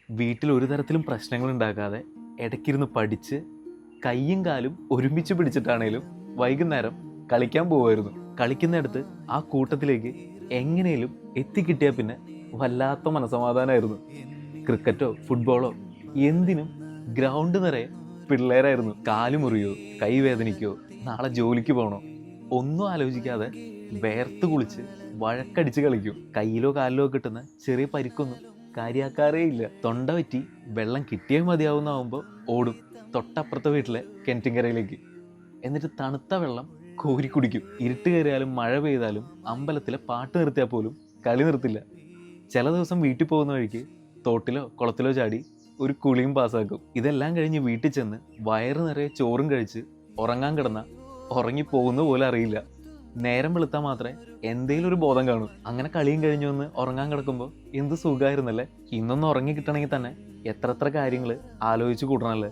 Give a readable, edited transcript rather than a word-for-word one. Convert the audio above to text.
വീട്ടിൽ ഒരു തരത്തിലും പ്രശ്നങ്ങൾ ഉണ്ടാക്കാതെ ഇടയ്ക്കിരുന്ന് പഠിച്ച് കയ്യും കാലും ഒരുമിച്ച് പിടിച്ചിട്ടാണേലും വൈകുന്നേരം കളിക്കാൻ പോകുമായിരുന്നു. കളിക്കുന്നിടത്ത് ആ കൂട്ടത്തിലേക്ക് എങ്ങനെയും എത്തിക്കിട്ടിയാൽ പിന്നെ വല്ലാത്ത മനസമാധാനമായിരുന്നു. ക്രിക്കറ്റോ ഫുട്ബോളോ എന്തിനും ഗ്രൗണ്ട് നിറയെ പിള്ളേരായിരുന്നു. കാല് മുറിയോ കൈ വേദനിക്കോ നാളെ ജോലിക്ക് പോകണോ ഒന്നും ആലോചിക്കാതെ വേർത്ത് കുളിച്ച് വഴക്കടിച്ച് കളിക്കും. കയ്യിലോ കാലിലോ കിട്ടുന്ന ചെറിയ പരിക്കൊന്നും കാര്യാക്കാറേ ഇല്ല. തൊണ്ട പറ്റി വെള്ളം കിട്ടിയാൽ മതിയാവുന്നാവുമ്പോൾ ഓടും തൊട്ടപ്പുറത്തെ വീട്ടിലെ കിണറ്റിൻകരയിലേക്ക്. എന്നിട്ട് തണുത്ത വെള്ളം കോരി കുടിക്കും. ഇരുട്ട് കയറിയാലും മഴ പെയ്താലും അമ്പലത്തിലെ പാട്ട് നിർത്തിയാൽ പോലും കളി നിർത്തില്ല. ചില ദിവസം വീട്ടിൽ പോകുന്ന വഴിക്ക് തോട്ടിലോ കുളത്തിലോ ചാടി ഒരു കുളിയും പാസ്സാക്കും. ഇതെല്ലാം കഴിഞ്ഞ് വീട്ടിൽ ചെന്ന് വയറ് നിറയെ ചോറും കഴിച്ച് ഉറങ്ങാൻ കിടന്ന ഉറങ്ങിപ്പോകുന്ന പോലെ അറിയില്ല. നേരം വെളുത്താൽ മാത്രമേ എന്തേലും ഒരു ബോധം കാണൂ. അങ്ങനെ കളിയും കഴിഞ്ഞു വന്ന് ഉറങ്ങാൻ കിടക്കുമ്പോൾ എന്ത് സുഖമായിരുന്നല്ലേ. ഇന്നൊന്ന് ഉറങ്ങി കിട്ടണമെങ്കിൽ തന്നെ എത്ര കാര്യങ്ങൾ ആലോചിച്ച് കൂട്ടണമല്ലേ.